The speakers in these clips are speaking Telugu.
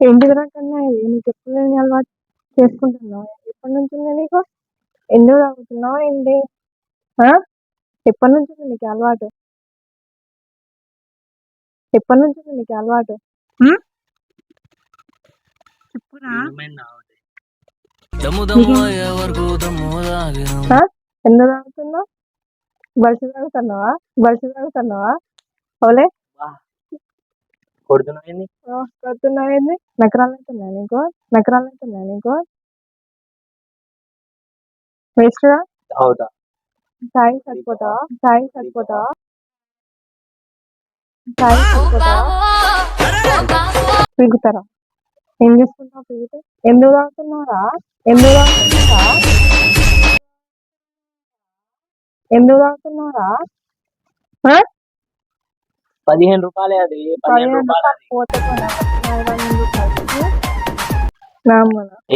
ఏంటిదిరా కన్నా ఇది నీకు ఎప్పుడు లేని అలవాటు చేసుకుంటున్నావు? ఎప్పటి నుంచి ఉంది నీకు? ఎందుకు తాగుతున్నావు ఏంటి? ఆ? ఎప్పటి నుంచి ఉంది నీకు అలవాటు? ఎప్పటి నుంచి ఉంది నీకు అలవాటు? ఉమ్? చెప్పురా. ఆ? ఎందుకు తాగుతున్నావు? బలిసి తాగుతున్నావా? ఓలే కొడుతున్నావేంది? నకరాలు అవుతున్నాయి నీకు వేస్ట్గా తాగి చచ్చిపోతావా? పీకుతారా? ఏం చేసుకుంటావు పీకితే? ఎందుకు తాగుతున్నావురా? ఎందుకు తాగుతున్నావురా? ఎందుకు తాగుతున్నావురా? ఆ? 15 రూపాయలే అది. 15 రూపాయలు పోతే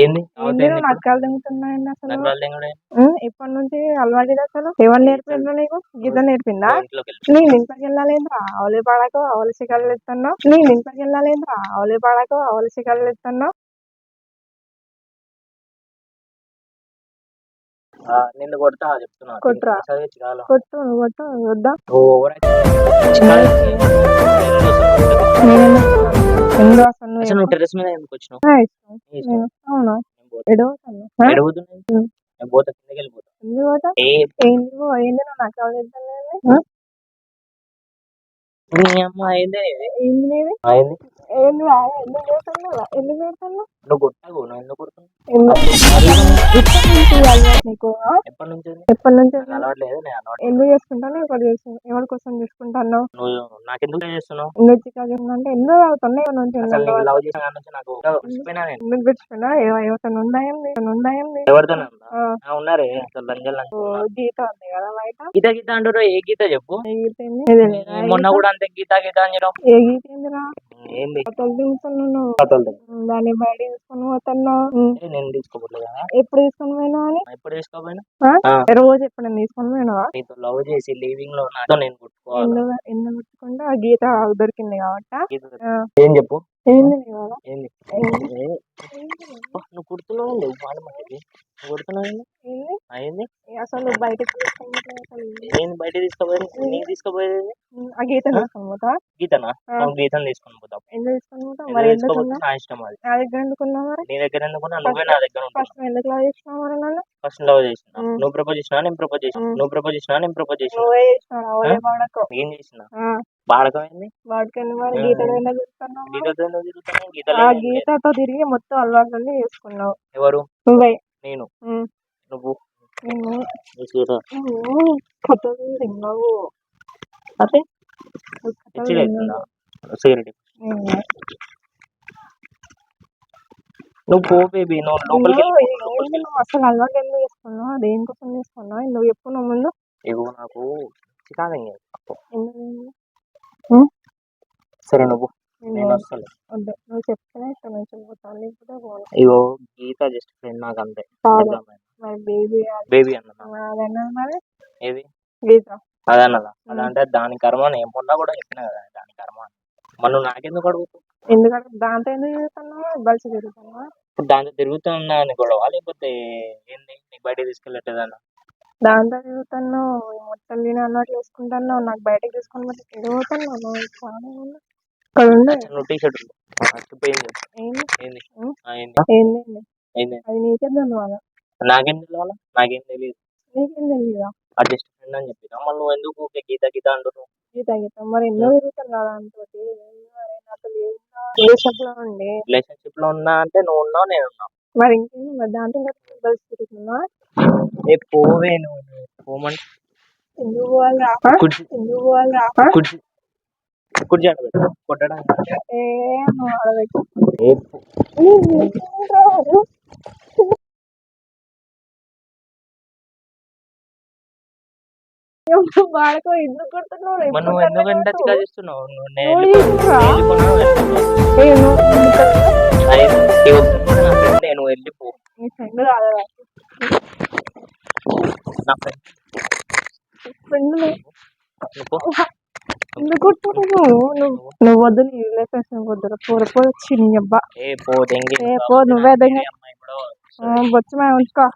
ఏంది నువ్వు నక్కలు తింటున్నాయండి అసలు? ఎప్పటి నుంచి అలవాటు అసలు? ఎవరు నేర్పిండ్రు నీకు? గీత నేర్పిందా? నేను ఇంట్లోకి వెళ్ళాలేంద్రా అవలే పాడకు అవల శిఖర్లు ఎత్తున్నావు. నిన్ను కొడతా చెప్తున్నా. కొట్టురా. కొట్టు వద్దా? నువ్వు టెర్రస్ మీద ఎందుకు వచ్చినావు? అవునా? ఏంది నువ్వు నాకు నువ్వు కొట్టావు. నువ్వు ఎందుకు కొడుతున్నావు? ఎప్పటి నుంచి అలవాట్లేదు. ఎందుకు చేసుకుంటాను? ఎవరి కోసం చేసుకుంటాను? నువ్వు నాకెందుకు చేస్తున్నావు? అంటే ఎందుకు అవుతున్నాయి లవ్ చేసిన కాడ నుంచి నాకు ఎందుకు తెచ్చుకున్నా? ఎవరితో ఉందాయం ఎవరితో ఉన్నారే గీత ఉంది కదా బయట. గీత అంటారు. ఏ గీత చెప్పు? మొన్న కూడా అంతే గీత అని చెప్పావు. ఏ గీత ఏంది? దాన్ని బయట తీసుకొని పోతున్నావు. నేను తీసుకోపోలేదు. ఎప్పుడు తీసుకొని పోయినా అని? ఎప్పుడు తీసుకోపోయినా? రోజు ఎప్పుడైనా తీసుకొని పోయినావా? నీతో లవ్ చేసి లీవింగ్ లో నేను ఎందుకు పెట్టుకుంటా? ఆ గీత దొరికింది కాబట్టి. ఏం చెప్పు? ఏంది నువ్వు కుడుతున్నావు. అసలు బయటకు నేను బయట తీసుకోపోయేది. నీకు తీసుకోపోయేది ఆ గీత తీసుకొని పోతా. గీతనా? గీతను తీసుకొని పోతావు. ఎందుకు తీసుకొని పోతా? మరి నా ఇష్టం. అది నా దగ్గర ఎందుకున్నావు? మరి నీ దగ్గర ఎందుకున్నా? నువ్వే నా దగ్గర ఫస్ట్ ఎందుకు లవ్ చేసినావు? మరి నన్ను ఫస్ట్ లవ్ చేసిన. నువ్వు ప్రపోజ్ చేసినా? నేను ప్రపోజ్ చేసిన. నువ్వు ప్రపోజ్ చేసినా? నేను ప్రపోజ్ చేసిన. నువ్వే చేసినావు. ఏం చేసిన? బాడకమైంది. మరి గీతతో తిరిగి మొత్తం అలవాట్లన్నీ చేసుకున్నావు. ఎవరు? నువ్వే. నేను. నువ్వు తిన్నావు. అదే సిగరెట్. నువ్వు పో బేబీ. నువ్వు అసలు అలవాటు ఎందుకు చేసుకున్నావు? దేనికోసం చేసుకున్నావు? నువ్వు చెప్పు. నువ్వు ముందు నాకు చికాకు. సరే నువ్వు. నేను వస్తాను. నువ్వు చెప్తేనే ఇక్కడ నుంచి పోతాను. లేకపోతే పోను. ఇగో గీత జస్ట్ ఫ్రెండ్ నాకు అంతే. బేబీ అన్నదా? మరి ఏది గీత అదన్నదా? అదంటే దాని కర్మ. నేను మొన్న కూడా చెప్పిన కదా దాని కర్మ. మనం నాకెందుకు అడుగుతావు? ఎందుకంటే దాంతో ఎందుకు తిరుగుతున్నావు? బలిసి తిరుగుతున్నావా? దాంతో తిరుగుతున్నా అని గొడవ, లేకపోతే ఏంది? నీకు బయట తీసుకెళ్ళట్లేదన్నా? దాంతో తిరుగుతున్నావు. మొత్తం నేను అన్నట్లు వేసుకుంటున్నావు. నాకు బయటకు తీసుకొని పోతే తిరుగుతున్నావు. నువ్వు టీ షర్ట్ అది నీకే తెలియాలా? నాకేం తెలియాలా? నాకేం తెలియదు. నీకేం తెలియదా? జస్ట్ ఫ్రెండ్ అని చెప్పి మళ్ళీ నువ్వు ఎందుకు గీత గీత అంటున్నావు? గీత మరి ఎందుకు తిరుగుతున్నా దాంతో? రిలేషన్షిప్ లో ఉన్నా అంటే నువ్వు ఉన్నావు, నేను ఉన్నా. మరి ఇంకేంటి? మరి దాంతో కలిసి తిరుగుతున్నా? పోవే నువ్వు. పోమంటే ఎందుకు పోవాలా? కుర్చీ కొట్టడానికి వాడుకో. ఎందుకు కొడుతున్నావు? నువ్వు ఎందుకు ఎంత చేస్తున్నావు? నేను వెళ్ళిపో. నీ ఫ్రెండ్ కాదా? నా ఫ్రెండ్. ఎందుకు కొట్టావు నువ్వు వద్దు, నీ రిలేషన్షిప్ వద్దు, పోరు వచ్చి నీ అబ్బా. ఏ పో ఏ పో, నువ్వే బొచ్చు ఉంచుకో.